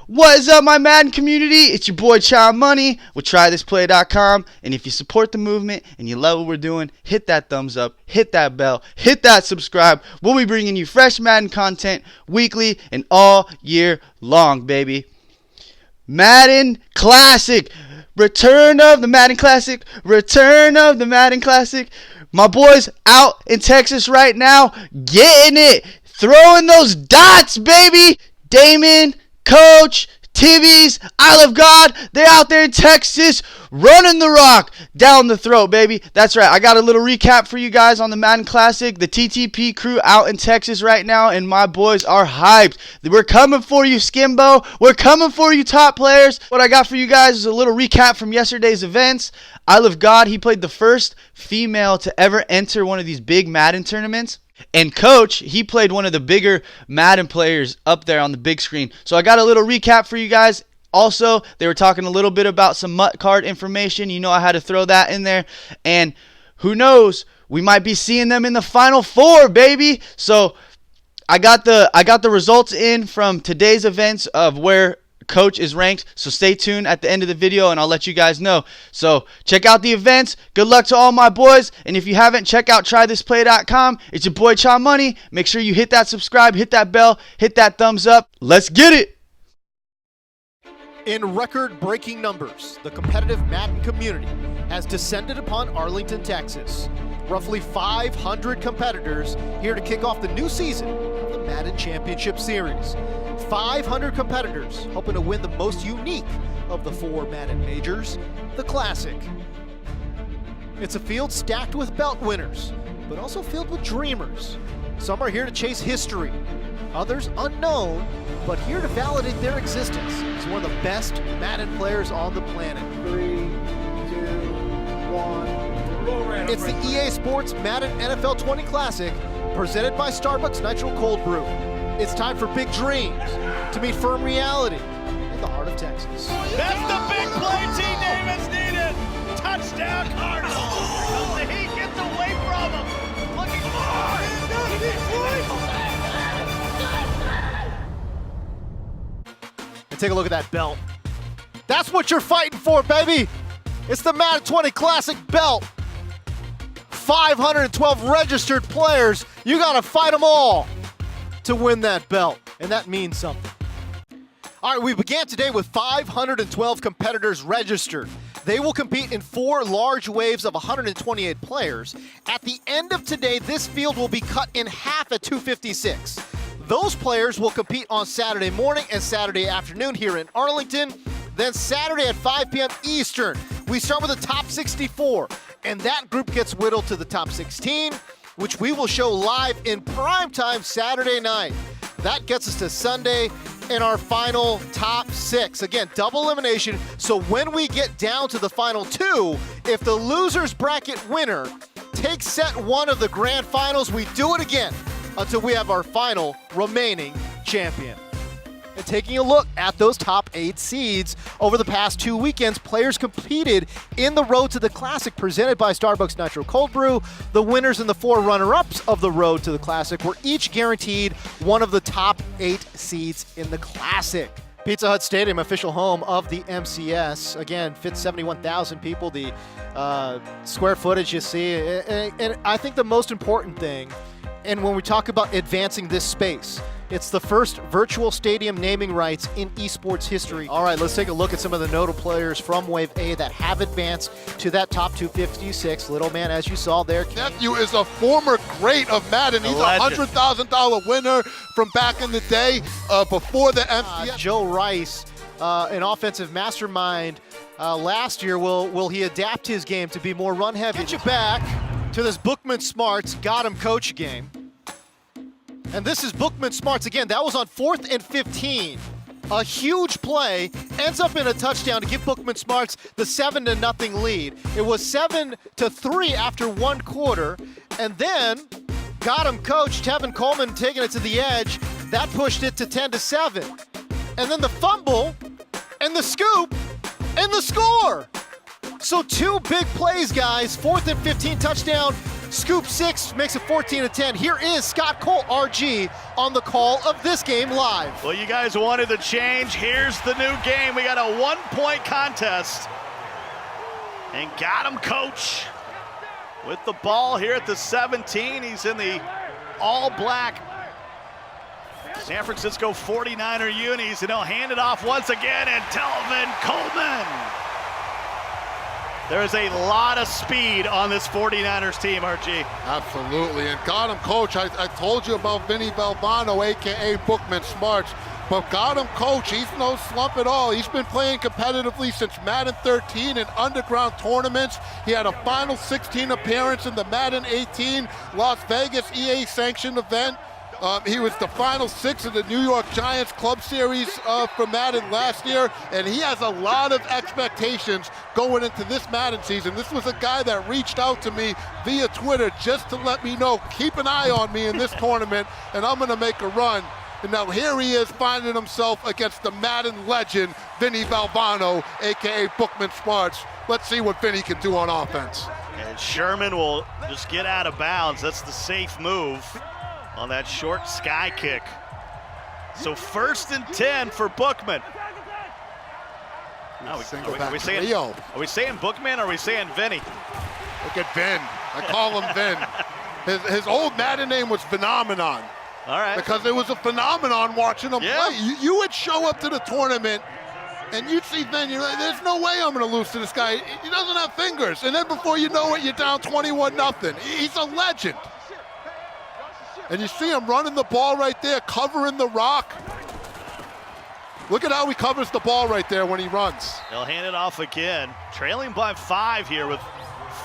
What is up, my Madden community? It's your boy Chamoney with TryThisPlay.com. And if you support the movement and you love what we're doing, hit that thumbs up, hit that bell, hit that subscribe. We'll be bringing you fresh Madden content weekly and all year long, baby. Madden Classic. Return of the Madden Classic. Return of the Madden Classic. My boys out in Texas right now, getting it. Throwing those dots, baby. Damon, Coach, Tibby's, ILoveGod, they're out there in Texas running the rock down the throat, baby. That's right. I got a little recap for you guys on the Madden Classic. The TTP crew out in Texas right now, and my boys are hyped. We're coming for you, Skimbo. We're coming for you, top players. What I got for you guys is a little recap from yesterday's events. ILoveGod, he played the first female to ever enter one of these big Madden tournaments. And Coach, he played one of the bigger Madden players up there on the big screen. So I got a little recap for you guys. Also, they were talking a little bit about some MUT card information. You know I had to throw that in there. And who knows, we might be seeing them in the Final Four, baby. So I got the results in from today's events of where Coach is ranked, so stay tuned at the end of the video and I'll let you guys know. So check out the events. Good luck to all my boys, and if you haven't, check out TryThisPlay.com. It's your boy Chamoney. Make sure you hit that subscribe, hit that bell, hit that thumbs up. Let's get it. In record-breaking numbers, the competitive Madden community has descended upon Arlington, Texas. Roughly 500 competitors here to kick off the new season of the Madden Championship Series. 500 competitors hoping to win the most unique of the 4 Madden majors, the Classic. It's a field stacked with belt winners, but also filled with dreamers. Some are here to chase history, others unknown, but here to validate their existence as one of the best Madden players on the planet. 3, 2, 1. It's the EA Sports Madden NFL 20 Classic, presented by Starbucks Nitro Cold Brew. It's time for big dreams to meet firm reality in the heart of Texas. That's the big play T. Davis needed. Touchdown Cardinals. Comes the heat, gets away from him. Looking hard. And take a look at that belt. That's what you're fighting for, baby. It's the Madden 20 Classic belt. 512 registered players. You got to fight them all to win that belt, and that means something. All right, we began today with 512 competitors registered. They will compete in 4 large waves of 128 players. At the end of today, this field will be cut in half at 256. Those players will compete on Saturday morning and Saturday afternoon here in Arlington. Then Saturday at 5 p.m. Eastern, we start with the top 64, and that group gets whittled to the top 16, which we will show live in primetime Saturday night. That gets us to Sunday in our final top 6. Again, double elimination, so when we get down to the final 2, if the loser's bracket winner takes set 1 of the grand finals, we do it again until we have our final remaining champion. And taking a look at those top 8 seeds, over the past 2 weekends, players competed in the Road to the Classic presented by Starbucks Nitro Cold Brew. The winners and the 4 runner-ups of the Road to the Classic were each guaranteed one of the top 8 seeds in the Classic. Pizza Hut Stadium, official home of the MCS. Again, fits 71,000 people. The square footage you see. And I think the most important thing, and when we talk about advancing this space, it's the first virtual stadium naming rights in esports history. All right, let's take a look at some of the notable players from Wave A that have advanced to that top 256. Little man, as you saw there. Nephew is a former great of Madden. He's a $100,000 winner from back in the day before the MCS. Joe Rice, an offensive mastermind last year. Will he adapt his game to be more run heavy? Get you back to this Bookman Smarts got him coach game. And this is Bookman Smarts again. That was on 4th and 15. A huge play ends up in a touchdown to give Bookman Smarts the 7-0 lead. It was 7-3 after 1 quarter, and then got him coach Tevin Coleman taking it to the edge. That pushed it to 10-7. And then the fumble and the scoop and the score. So 2 big plays, guys. 4th and 15 touchdown Scoop 6 makes it 14-10. Here is Scott Cole, RG, on the call of this game live. Well, you guys wanted the change. Here's the new game. We got a 1-point contest. And got him, coach. With the ball here at the 17. He's in the all-black San Francisco 49er unis, and he'll hand it off once again, and Telvin Coleman. There is a lot of speed on this 49ers team, RG. Absolutely, and got him, coach. I told you about Vinny Valvano, a.k.a. Bookman Smarts, but got him, coach. He's no slump at all. He's been playing competitively since Madden 13 in underground tournaments. He had a Final 16 appearance in the Madden 18 Las Vegas EA-sanctioned event. He was the Final 6 of the New York Giants Club Series for Madden last year, and he has a lot of expectations going into this Madden season. This was a guy that reached out to me via Twitter just to let me know, keep an eye on me in this tournament, and I'm going to make a run. And now here he is finding himself against the Madden legend, Vinny Valvano, a.k.a. Bookman Smarts. Let's see what Vinny can do on offense. And Sherman will just get out of bounds. That's the safe move on that short sky kick. So 1st and 10 for Bookman. Are we saying Bookman or are we saying Vinny? Look at Vin. I call him Vin. His old Madden name was Phenomenon. All right. Because it was a phenomenon watching him play. You would show up to the tournament and you'd see Vin, you're like, there's no way I'm going to lose to this guy. He doesn't have fingers. And then before you know it, you're down 21-0. He's a legend. And you see him running the ball right there, covering the rock. Look at how he covers the ball right there when he runs. They'll hand it off again. Trailing by 5 here with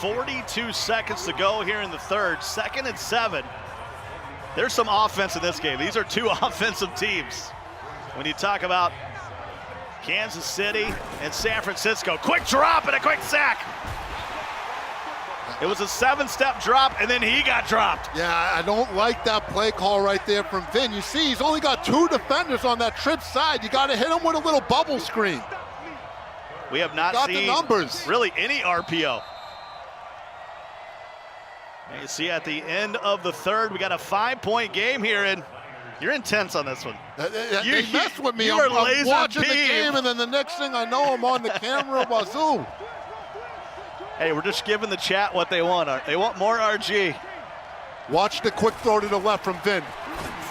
42 seconds to go here in the third. 2nd and 7. There's some offense in this game. These are two offensive teams. When you talk about Kansas City and San Francisco. Quick drop and a quick sack. It was a 7-step drop, and then he got dropped. Yeah, I don't like that play call right there from Vin. You see, he's only got 2 defenders on that trip side. You got to hit him with a little bubble screen. We have not seen the numbers. Really any RPO. And you see at the end of the third, we got a 5-point game here, and you're intense on this one. They messed with me. You are I'm watching the peeved. game, and then the next thing I know, I'm on the camera. Wazoo. Hey, we're just giving the chat what they want. They want more RG. Watch the quick throw to the left from Vin.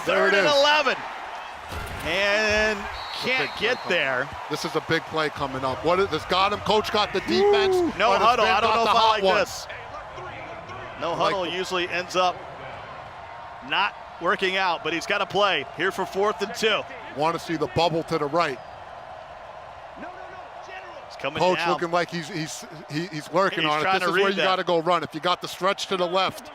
There it is. 3rd and 11. And can't get there. This is a big play coming up. What is this? Got him. Coach got the defense. No huddle. I don't know if I like one? this. No huddle usually ends up not working out, but he's got to play here for 4th and 2. Want to see the bubble to the right. Coming Coach down. looking like he's working on it. This is where you got to go run. If you got the stretch to the left,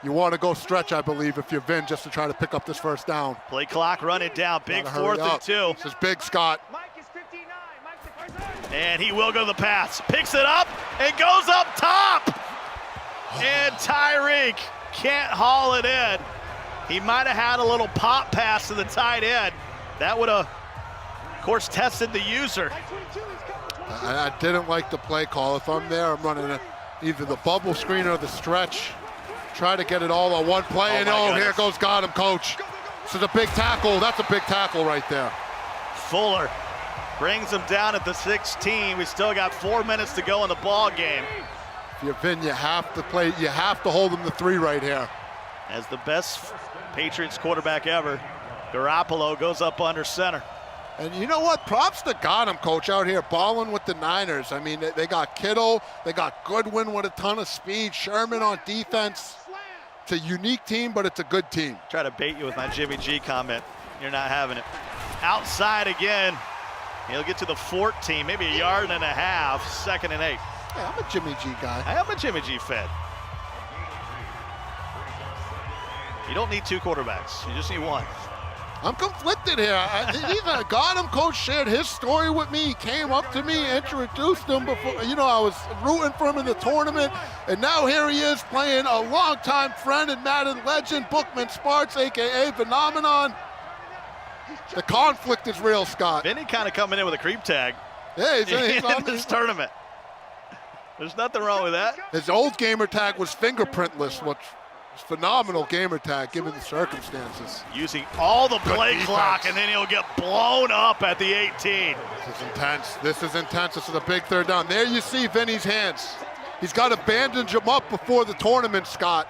you want to go stretch, I believe, if you're Vin, just to try to pick up this first down. Play clock running down. Big 4th and 2. This is big, Scott. And he will go to the pass. Picks it up and goes up top. And Tyreek can't haul it in. He might have had a little pop pass to the tight end. That would have, of course, tested the user. I didn't like the play call. If I'm there, I'm running either the bubble screen or the stretch. Try to get it all on one play, here goes got him, coach. This is a big tackle. That's a big tackle right there. Fuller brings him down at the 16. We still got 4 minutes to go in the ball game. If you're Vin, you have to play. You have to hold him to 3 right here. As the best Patriots quarterback ever, Garoppolo goes up under center. And you know what? Props to got him, coach, out here balling with the Niners. I mean, they got Kittle, they got Goodwin with a ton of speed, Sherman on defense. It's a unique team, but it's a good team. Try to bait you with my Jimmy G comment. You're not having it. Outside again. He'll get to the 14, maybe a yard and a half. 2nd and 8. Hey, I'm a Jimmy G guy. I am a Jimmy G fan. You don't need 2 quarterbacks. You just need 1. I'm conflicted here. Got him, coach shared his story with me. He came up to me, introduced him before. I was rooting for him in the tournament. And now here he is playing a longtime friend and Madden legend, Bookman Smarts, a.k.a. Phenomenon. The conflict is real, Scott. Vinny kind of coming in with a creep tag. Yeah, he's in on this tournament. There's nothing wrong with that. His old gamer tag was fingerprintless, which is phenomenal gamer tag given the circumstances. Using all the play defense. clock, and then he'll get blown up at the 18. This is intense. This is intense. This is a big third down. There you see Vinny's hands. He's got to bandage him up before the tournament, Scott.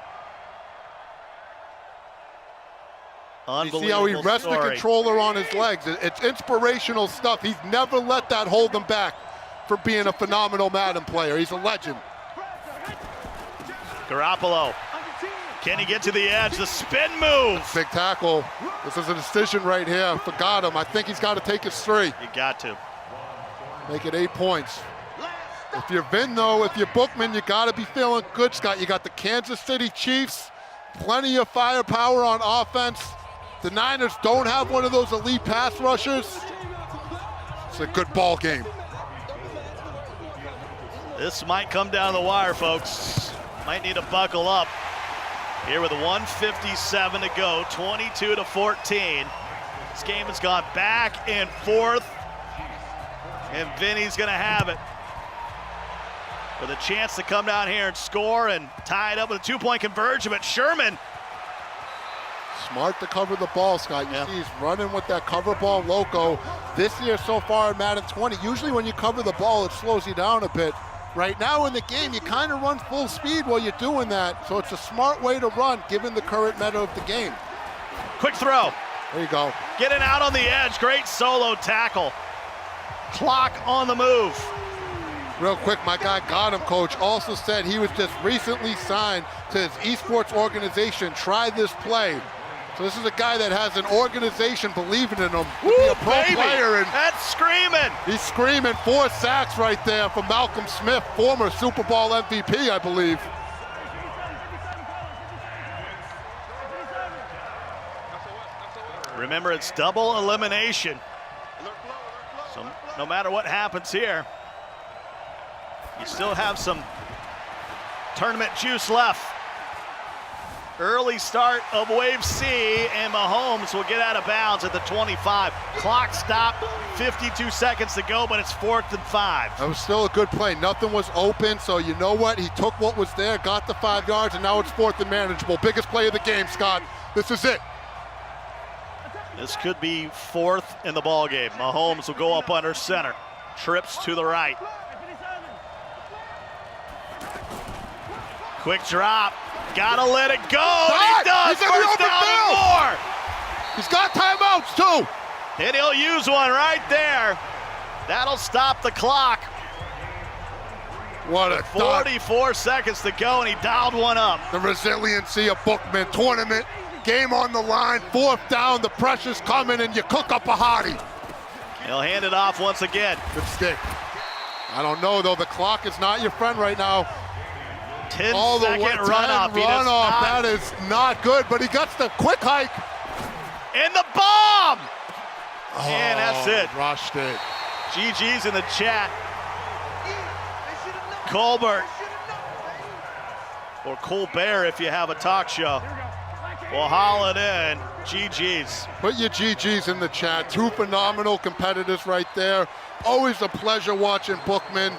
You see how he rests the controller on his legs. It's inspirational stuff. He's never let that hold him back from being a phenomenal Madden player. He's a legend. Garoppolo. Can he get to the edge? The spin move. Big tackle. This is a decision right here for Gotham. I think he's got to take his 3. You got to. Make it 8 points. If you're Vin, though, if you're Bookman, you got to be feeling good, Scott. You got the Kansas City Chiefs, plenty of firepower on offense. The Niners don't have one of those elite pass rushers. It's a good ball game. This might come down the wire, folks. Might need to buckle up. Here with 1:57 to go, 22-14. This game has gone back and forth, and Vinny's gonna have it. With a chance to come down here and score and tie it up with a 2-point conversion, but Sherman. Smart to cover the ball, Scott. You see he's running with that cover ball loco. This year so far in Madden 20, usually when you cover the ball, it slows you down a bit. Right now in the game, you kind of run full speed while you're doing that, so it's a smart way to run given the current meta of the game. Quick throw. There you go. Getting out on the edge, great solo tackle. Clock on the move. Real quick, my guy Gotham coach also said he was just recently signed to his esports organization, TryThisPlay. So this is a guy that has an organization believing in him to be a pro player. And that's screaming. He's screaming. 4 sacks right there from Malcolm Smith, former Super Bowl MVP, I believe. Remember, it's double elimination. So no matter what happens here, you still have some tournament juice left. Early start of Wave C, and Mahomes will get out of bounds at the 25. Clock stop, 52 seconds to go, but it's 4th and 5. That was still a good play. Nothing was open, so you know what? He took what was there, got the 5 yards, and now it's 4th and manageable. Biggest play of the game, Scott. This is it. This could be 4th in the ball game. Mahomes will go up under center. Trips to the right. Quick drop. Gotta let it go. And he does. First down and more. He's got timeouts too. And he'll use one right there. That'll stop the clock. What a 44 seconds to go, and he dialed one up. The resiliency of Bookman. Tournament, game on the line, 4th down, the pressure's coming, and you cook up a hottie. He'll hand it off once again. Good stick. I don't know, though. The clock is not your friend right now. 10-second run-off. That is not good, but he gets the quick hike. And the bomb! And that's it. Rushed it. GG's in the chat. Colbert, or Colbert if you have a talk show, will haul it in. GG's. Put your GG's in the chat. 2 phenomenal competitors right there. Always a pleasure watching Bookman.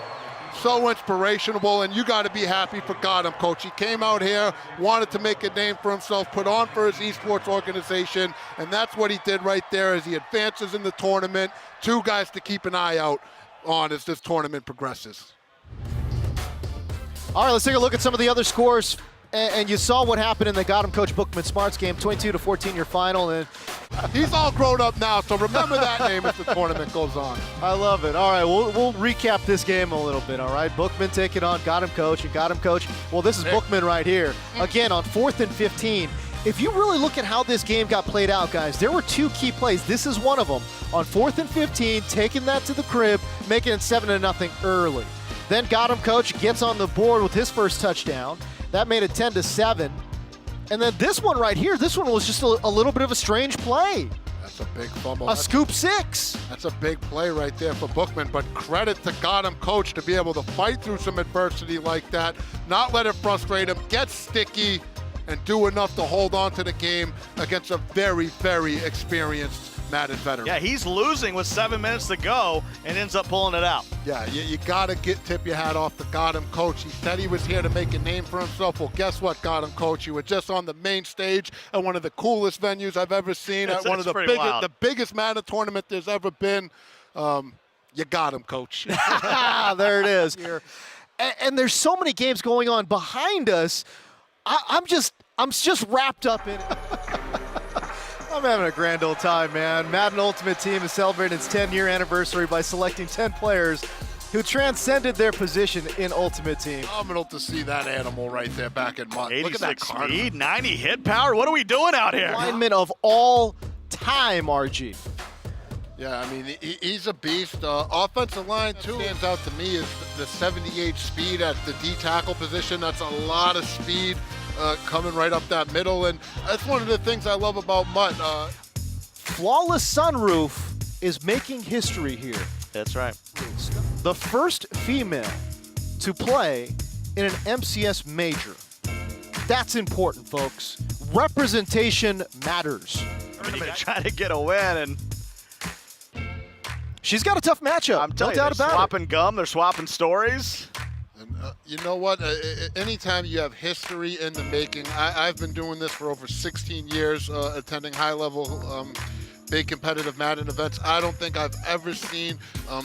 So inspirational, and you got to be happy for Gotham, coach. He came out here, wanted to make a name for himself, put on for his esports organization, and that's what he did right there as he advances in the tournament. 2 guys to keep an eye out on as this tournament progresses. All right, let's take a look at some of the other scores. And you saw what happened in the Gotham Coach Bookman Smarts game, 22-14 your final. And he's all grown up now, so remember that name as the tournament goes on. I love it. All right, we'll recap this game a little bit, all right? Bookman taking on Gotham Coach, and Gotham Coach, well, this is Bookman right here. Again, on 4th and 15. If you really look at how this game got played out, guys, there were 2 key plays. This is one of them. On 4th and 15, taking that to the crib, making it 7-0 early. Then Gotham Coach gets on the board with his first touchdown. That made it 10-7. And then this one right here, this one was just a little bit of a strange play. That's a big fumble. A scoop 6. That's a big play right there for Bookman, but credit to Gotham Coach to be able to fight through some adversity like that, not let it frustrate him, get sticky, and do enough to hold on to the game against a very, very experienced Madden veteran. Yeah, he's losing with 7 minutes to go and ends up pulling it out. Yeah, you got to tip your hat off to Godham coach. He said he was here to make a name for himself. Well, guess what, Godham coach? You were just on the main stage at one of the coolest venues I've ever seen, at one of the biggest Madden tournament there's ever been. You got him, coach. There it is. And there's so many games going on behind us. I'm just wrapped up in it. I'm having a grand old time, man. Madden Ultimate Team is celebrating its 10-year anniversary by selecting 10 players who transcended their position in Ultimate Team. Phenomenal to see that animal right there back in Mott. Look at that 86 speed, 90 hit power. What are we doing out here? Lineman of all time, RG. Yeah, I mean, he's a beast. Offensive line, too, stands out to me is the 78 speed at the D tackle position. That's a lot of speed coming right up that middle, and that's one of the things I love about Mutt. Flawless sunroof is making history here. That's right. The first female to play in an MCS major. That's important, folks. Representation matters. I mean, you try to get a win, and she's got a tough matchup. I'm telling no you, doubt they're about swapping gum, they're swapping stories. And you know what? Anytime you have history in the making, I've been doing this for over 16 years, attending high-level big competitive Madden events. I don't think I've ever seen a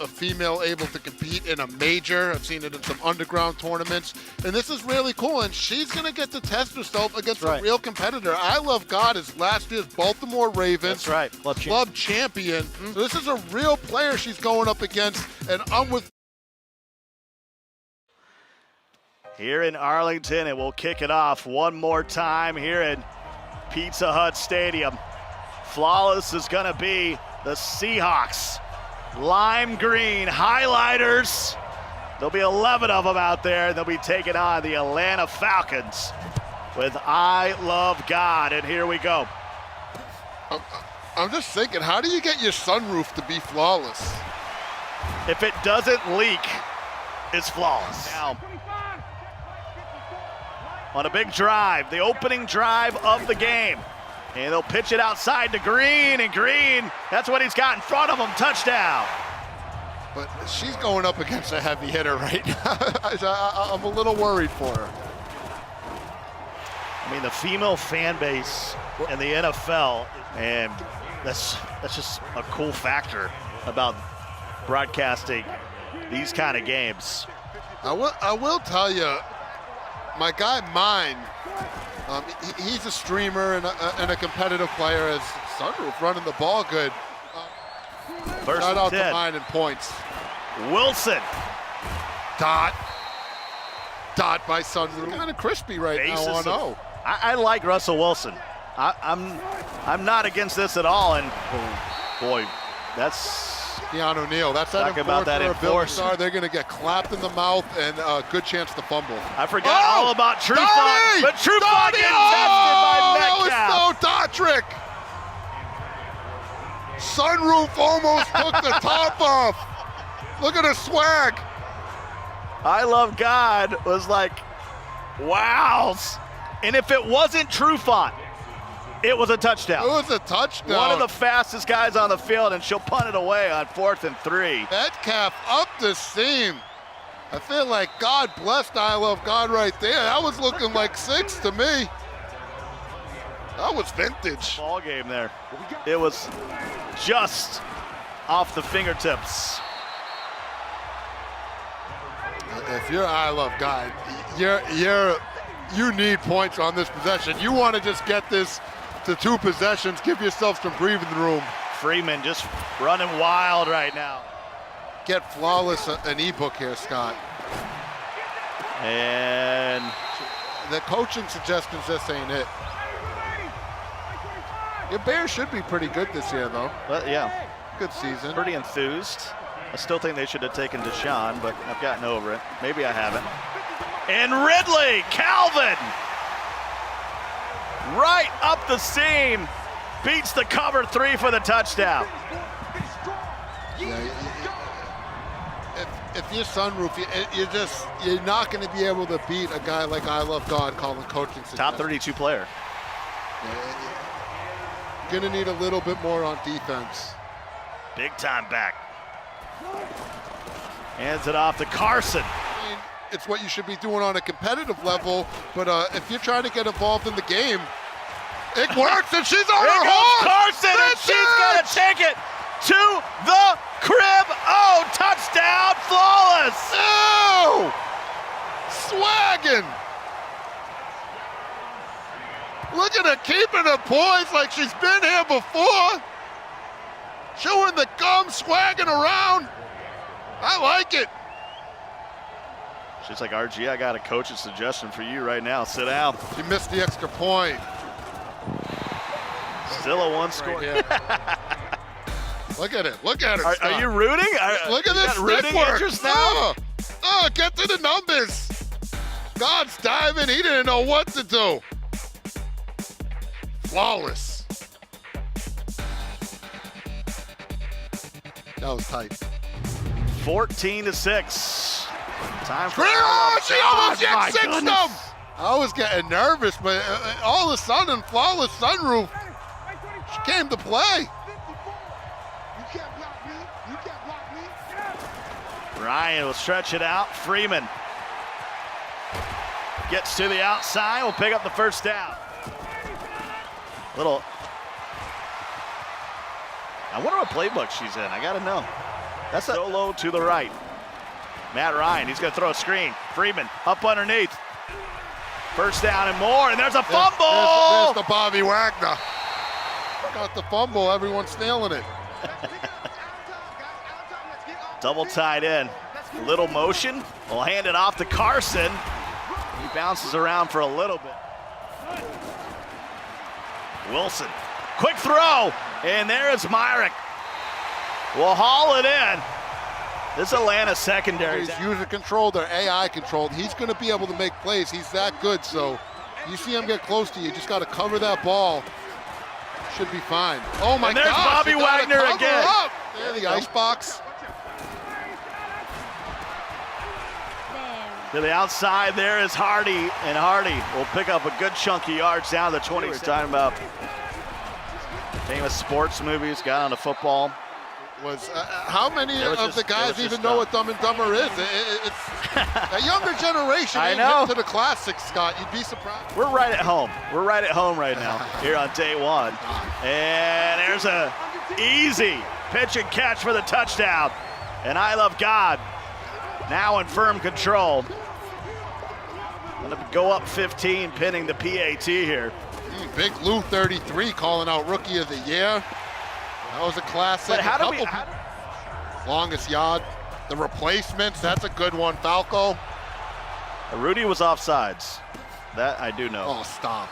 female able to compete in a major. I've seen it in some underground tournaments, and this is really cool, and she's going to get to test herself against a real competitor. ILoveGod is last year's Baltimore Ravens club champion. So this is a real player she's going up against, and I'm with here in Arlington, and we'll kick it off one more time here in Pizza Hut Stadium. Flawless is going to be the Seahawks. Lime green highlighters. There'll be 11 of them out there, and they'll be taking on the Atlanta Falcons with ILoveGod, and here we go. I'm just thinking, how do you get your sunroof to be flawless? If it doesn't leak, it's flawless. Now, on a big drive, the opening drive of the game. And they'll pitch it outside to Green, and Green, that's what he's got in front of him, touchdown. But she's going up against a heavy hitter right now. I'm a little worried for her. I mean, the female fan base in the NFL, and that's just a cool factor about broadcasting these kind of games. I will tell you, my guy Mine, he's a streamer and a competitive player as sunroof running the ball good. Shout out to Mine and points. Wilson. Dot by sunroof. Kind of crispy right now on O. I like Russell Wilson. I'm not against this at all, and boy, that's Keanu Neal. That's that enforcer. They're going to get clapped in the mouth and a good chance to fumble. I forgot all about TrueFont, but TrueFont getting tested by Metcalf. That was so Dotrick. Sunroof almost took the top off. Look at her swag. ILoveGod was like, wow. And if it wasn't TrueFont, it was a touchdown. It was a touchdown. One of the fastest guys on the field, and she'll punt it away on 4th and 3. Metcalf up the seam. I feel like God blessed ILoveGod right there. That was looking like 6 to me. That was vintage. Ball game there. It was just off the fingertips. If you're ILoveGod, you need points on this possession. You want to just get this to 2 possessions, give yourself some breathing room. Freeman just running wild right now. Get flawless an ebook here, Scott. And the coaching suggestions just ain't it. Your Bears should be pretty good this year, though. But yeah, good season. Pretty enthused. I still think they should have taken Deshaun, but I've gotten over it. Maybe I haven't. And Ridley, Calvin, right up the seam, beats the cover 3 for the touchdown. Yeah, if you're sunroof, you're not going to be able to beat a guy like ILoveGod calling coaching suggestions. Top 32 player. Gonna need a little bit more on defense. Big time back. Hands it off to Carson. I mean, it's what you should be doing on a competitive level, but if you're trying to get involved in the game, it works, and she's on her horse! Carson, and she's gonna take it to the crib. Oh, touchdown, flawless! Oh! Swaggin'! Look at her keeping her poise like she's been here before. Chewing the gum, swagging around. I like it. She's like, RG, I got a coach's suggestion for you right now. Sit down. She missed the extra point. Still a one score. Right. Look at it. Look at her. Are you rooting? Look at this rooting interest now? Get to the numbers. God's diving. He didn't know what to do. Flawless. That was tight. 14-6. Time for she almost get six of them. I was getting nervous, but all of a sudden, flawless sunroof. She came to play. Ryan will stretch it out. Freeman gets to the outside. Will pick up the first down. Little. I wonder what playbook she's in. I got to know. That's a solo to the right. Matt Ryan, he's going to throw a screen. Freeman up underneath. First down and more, and there's a fumble! There's the Bobby Wagner. Got the fumble, everyone's nailing it. Double tight end. Little motion. We'll hand it off to Carson. He bounces around for a little bit. Wilson, quick throw, and there is Myrick. We'll haul it in. This Atlanta secondary. He's user controlled or AI controlled. He's going to be able to make plays. He's that good. So you see him get close to you, just got to cover that ball. Should be fine. Oh my God! There's Bobby Wagner again. There, the ice box. To the outside, there is Hardy, and Hardy will pick up a good chunk of yards down to the 20. We're talking about famous sports movies, got onto football. How many of the guys even know what Dumb and Dumber is? It's a younger generation. I know. To the classics, Scott. You'd be surprised. We're right at home. We're right at home right now here on day one. And there's a easy pitch and catch for the touchdown. And ILoveGod now in firm control. Going to go up 15, pinning the PAT here. Big Lou 33 calling out Rookie of the Year. That was a classic. But longest yard. The replacements, that's a good one. Falco. Rudy was offsides. That I do know. Oh, stop.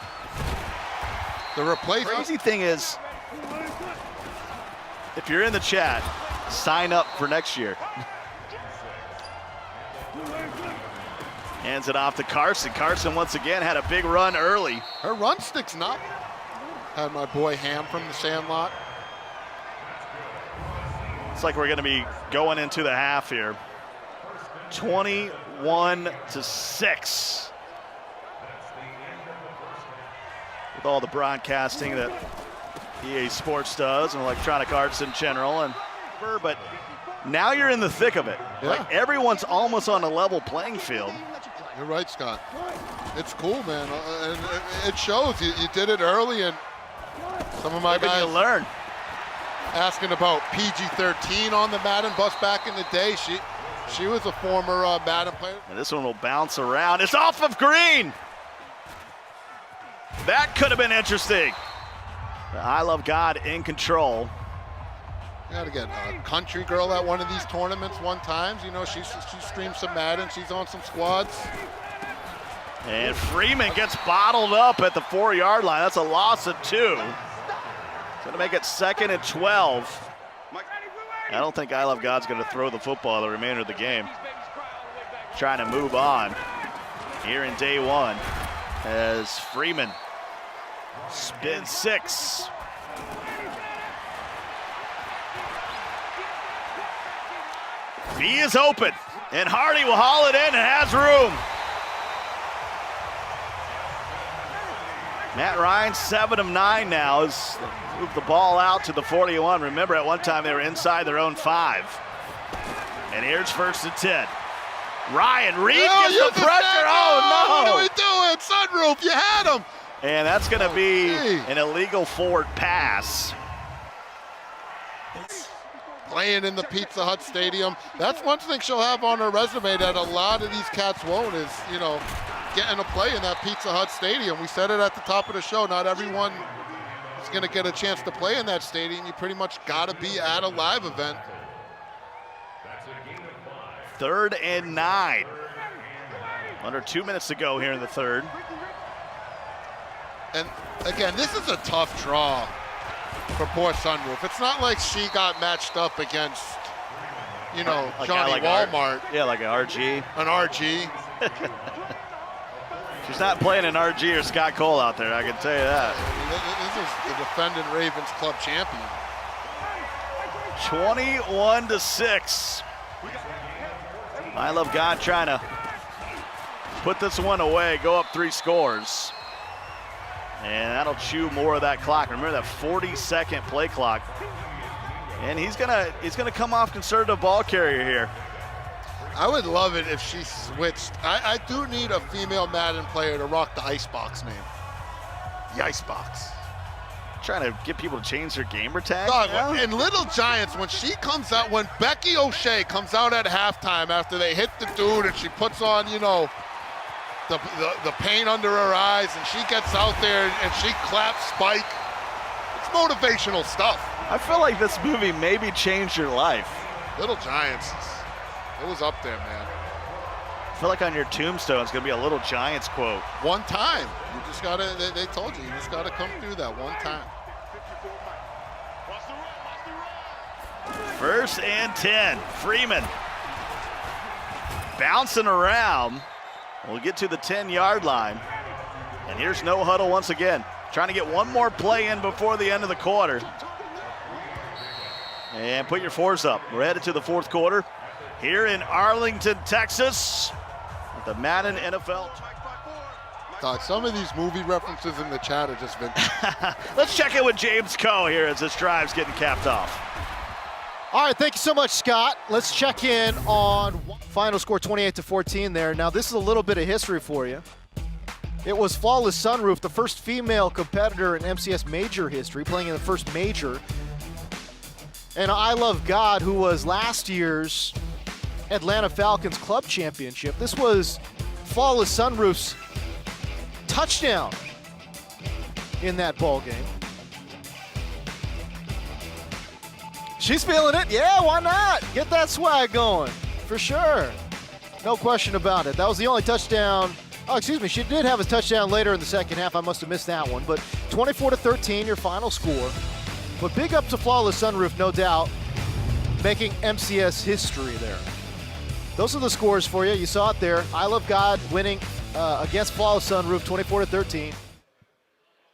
The replacement. Crazy thing is, if you're in the chat, sign up for next year. Hands it off to Carson. Carson once again had a big run early. Her run stick's not. Had my boy Ham from the Sandlot. It's like we're going to be going into the half here. 21-6. With all the broadcasting that EA Sports does and electronic arts in general, but now you're in the thick of it. Yeah. Like everyone's almost on a level playing field. You're right, Scott. It's cool, man, and it shows. You did it early, and some of my guys you learn. Asking about PG-13 on the Madden bus back in the day. She was a former Madden player. And this one will bounce around. It's off of Green. That could have been interesting. The ILoveGod in control. You got to get a country girl at one of these tournaments one time. You know, she streams some Madden. She's on some squads. And Freeman gets bottled up at the 4-yard line. That's a loss of 2. It's going to make it 2nd and 12. I don't think ILoveGod's going to throw the football the remainder of the game. Trying to move on here in day one as Freeman spins 6. B is open, and Hardy will haul it in and has room. Matt Ryan, 7 of 9 now, has moved the ball out to the 41. Remember, at one time they were inside their own 5. And here's 1st and 10. Ryan Reed gets the pressure. Oh, no. What are we doing? Sunroof, you had him. And that's going to be an illegal forward pass. Playing in the Pizza Hut Stadium. That's one thing she'll have on her resume that a lot of these cats won't is, getting to play in that Pizza Hut Stadium. We said it at the top of the show. Not everyone is going to get a chance to play in that stadium. You pretty much got to be at a live event. 3rd and 9. Under 2 minutes to go here in the 3rd. And again, this is a tough draw for poor Sunroof. It's not like she got matched up against, Johnny Walmart. Like an RG. An RG. She's not playing an RG or Scott Cole out there, I can tell you that. This is the defending Ravens club champion. 21-6. ILoveGod trying to put this one away, go up 3 scores. And that'll chew more of that clock. Remember that 40-second play clock. And he's gonna come off conservative ball carrier here. I would love it if she switched. I do need a female Madden player to rock the Icebox name. The Icebox. Trying to get people to change their gamer tag. And Little Giants, when Becky O'Shea comes out at halftime after they hit the dude and she puts on, the paint under her eyes and she gets out there and she claps Spike. It's motivational stuff. I feel like this movie maybe changed your life. Little Giants, it was up there, man. I feel like on your tombstone it's going to be a Little Giants quote. One time. You just got to, they told you just got to come through that one time. 1st and 10. Freeman bouncing around. We'll get to the 10-yard line. And here's no huddle once again. Trying to get one more play in before the end of the quarter. And put your 4s up. We're headed to the 4th quarter here in Arlington, Texas, at the Madden NFL. Todd, some of these movie references in the chat are just vintage. Let's check in with James Coe here as this drive's getting capped off. All right, thank you so much, Scott. Let's check in on final score 28-14 there. Now, this is a little bit of history for you. It was Flawless Sunroof, the first female competitor in MCS major history, playing in the first major. And ILoveGod, who was last year's Atlanta Falcons club championship. This was Flawless Sunroof's touchdown in that ball game. She's feeling it. Yeah, why not? Get that swag going, for sure. No question about it. That was the only touchdown. Oh, excuse me. She did have a touchdown later in the second half. I must have missed that one. But 24-13, your final score. But big up to Flawless Sunroof, no doubt, making MCS history there. Those are the scores for you. You saw it there. ILoveGod winning against Flawless Sunroof, 24-13.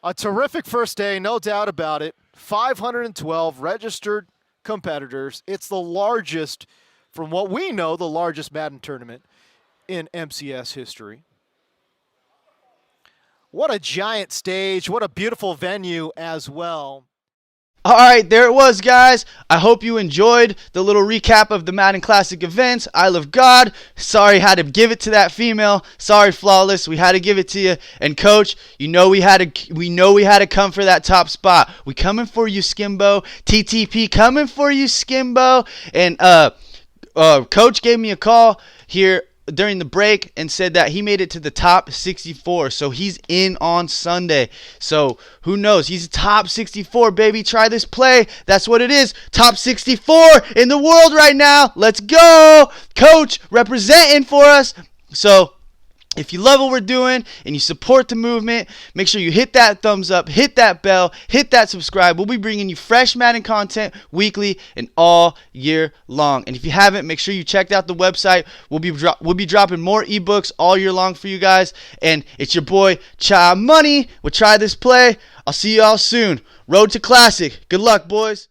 A terrific first day, no doubt about it. 512 registered competitors. It's the largest, from what we know, the largest Madden tournament in MCS history. What a giant stage. What a beautiful venue as well. All right, there it was, guys. I hope you enjoyed the little recap of the Madden Classic events. ILoveGod. Sorry, had to give it to that female. Sorry, Flawless. We had to give it to you. And Coach, we know we had to come for that top spot. We coming for you, Skimbo. TTP coming for you, Skimbo. And Coach gave me a call here during the break and said that he made it to the top 64, so he's in on Sunday. So who knows? He's top 64, baby. Try this play. That's what it is. Top 64 in the world right now. Let's go, Coach, representing for us. So if you love what we're doing and you support the movement, make sure you hit that thumbs up, hit that bell, hit that subscribe. We'll be bringing you fresh Madden content weekly and all year long. And if you haven't, make sure you check out the website. We'll be dropping more ebooks all year long for you guys. And it's your boy Chamoney with Try This Play. I'll see you all soon. Road to Classic. Good luck, boys.